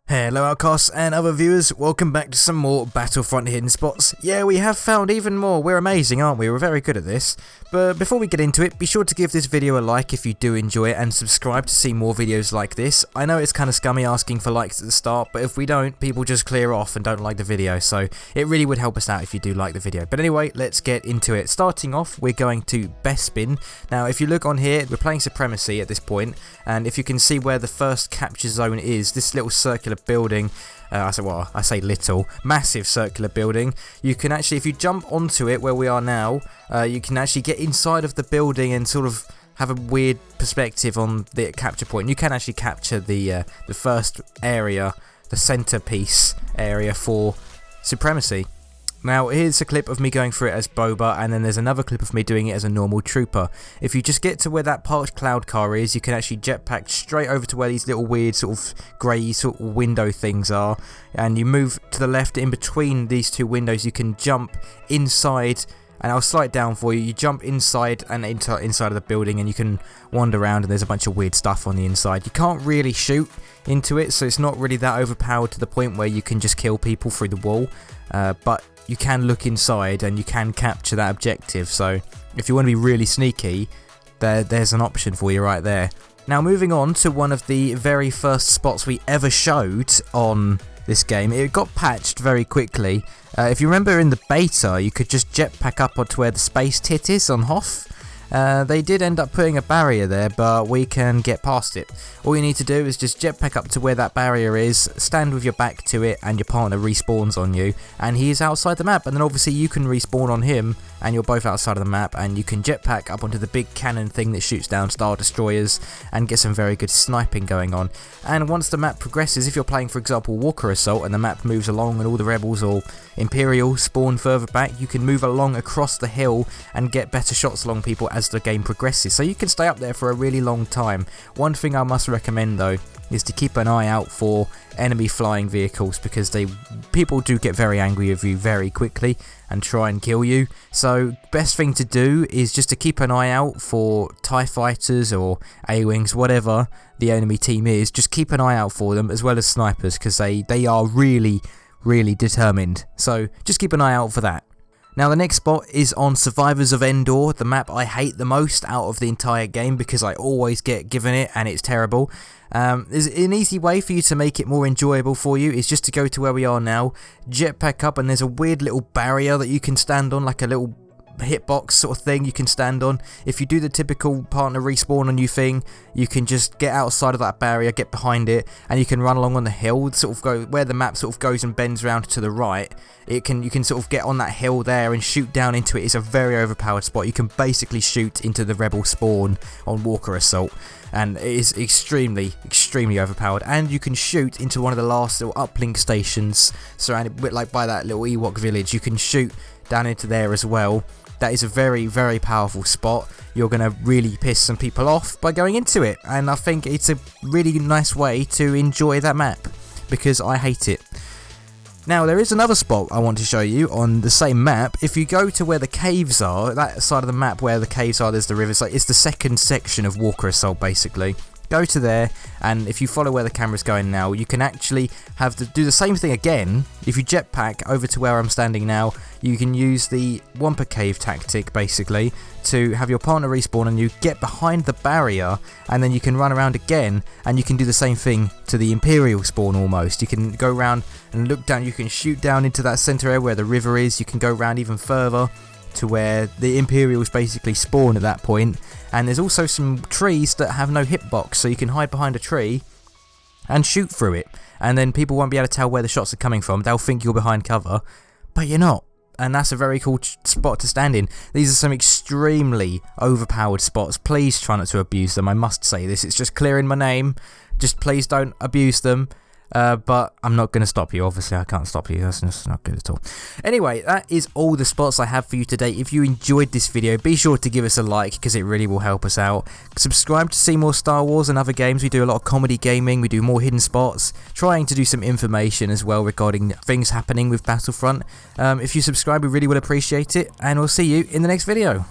Hello Outcasts and other viewers, welcome back to some more Battlefront hidden spots. Yeah, we have found even more. We're amazing, aren't we? We're very good at this. But before we get into it, be sure to give this video a like if you do enjoy it and subscribe to see more videos like this. I know it's kind of scummy asking for likes at the start, but if we don't, people just clear off and don't like the video, so it really would help us out if you do like the video. But anyway, let's get into it. Starting off, we're going to Bespin. Now, if you look on here, we're playing Supremacy at this point, and if you can see where the first capture zone is, this little circular building, I say little, massive circular building. You can actually, if you jump onto it where we are now, you can actually get inside of the building and sort of have a weird perspective on the capture point. You can actually capture the first area, the centerpiece area for Supremacy. Now here's a clip of me going through it as Boba, and then there's another clip of me doing it as a normal trooper. If you just get to where that parked cloud car is, you can actually jetpack straight over to where these little weird sort of grey sort of window things are, and you move to the left in between these two windows. You can jump inside, and I'll slide down for you. You jump inside and inside of the building, and you can wander around, and there's a bunch of weird stuff on the inside. You can't really shoot into it, so it's not really that overpowered to the point where you can just kill people through the wall, but you can look inside and you can capture that objective. So if you want to be really sneaky, there's an option for you right there. Now moving on to one of the very first spots we ever showed on this game. It got patched very quickly. If you remember in the beta, you could just jetpack up onto where the space tit is on Hoth. They did end up putting a barrier there, but we can get past it. All you need to do is just jetpack up to where that barrier is, stand with your back to it, and your partner respawns on you, and he is outside the map. And then obviously you can respawn on him, and you're both outside of the map, and you can jetpack up onto the big cannon thing that shoots down Star Destroyers and get some very good sniping going on. And once the map progresses, if you're playing for example Walker Assault and the map moves along and all the rebels or Imperial spawn further back, you can move along across the hill and get better shots along people as the game progresses, so you can stay up there for a really long time. One thing I must recommend though is to keep an eye out for enemy flying vehicles, because people do get very angry with you very quickly and try and kill you. So best thing to do is just to keep an eye out for TIE fighters or A-wings, whatever the enemy team is. Just keep an eye out for them, as well as snipers, because they are really determined. So just keep an eye out for that. Now the next spot is on Survivors of Endor, the map I hate the most out of the entire game because I always get given it and it's terrible. There's an easy way for you to make it more enjoyable for you is just to go to where we are now, jetpack up, and there's a weird little barrier that you can stand on, like a little hitbox sort of thing you can stand on. If you do the typical partner respawn on you thing, you can just get outside of that barrier, get behind it, and you can run along on the hill, sort of go where the map sort of goes and bends around to the right. You can sort of get on that hill there and shoot down into it. It's a very overpowered spot. You can basically shoot into the rebel spawn on Walker Assault, and it is extremely overpowered. And you can shoot into one of the last little uplink stations surrounded like by that little Ewok village. You can shoot down into there as well. That is a very powerful spot. You're going to really piss some people off by going into it, and I think it's a really nice way to enjoy that map, because I hate it. Now there is another spot I want to show you on the same map. If you go to where the caves are, that side of the map where the caves are, there's the river. It's the second section of Walker Assault basically. Go to there, and if you follow where the camera's going now, you can actually do the same thing again. If you jetpack over to where I'm standing now, you can use the Wampa Cave tactic basically to have your partner respawn and you get behind the barrier, and then you can run around again and you can do the same thing to the Imperial spawn almost. You can go around and look down, you can shoot down into that center area where the river is, you can go around even further to where the Imperials basically spawn at that point. And there's also some trees that have no hitbox, so you can hide behind a tree and shoot through it, and then people won't be able to tell where the shots are coming from. They'll think you're behind cover, but you're not, and that's a very cool spot to stand in. These are some extremely overpowered spots. Please try not to abuse them. I must say this, it's just clearing my name. Just please don't abuse them. But I'm not going to stop you. Obviously I can't stop you, that's just not good at all. Anyway, that is all the spots I have for you today. If you enjoyed this video, be sure to give us a like, because it really will help us out. Subscribe to see more Star Wars and other games. We do a lot of comedy gaming, we do more hidden spots, trying to do some information as well regarding things happening with Battlefront. If you subscribe, we really would appreciate it, and we'll see you in the next video.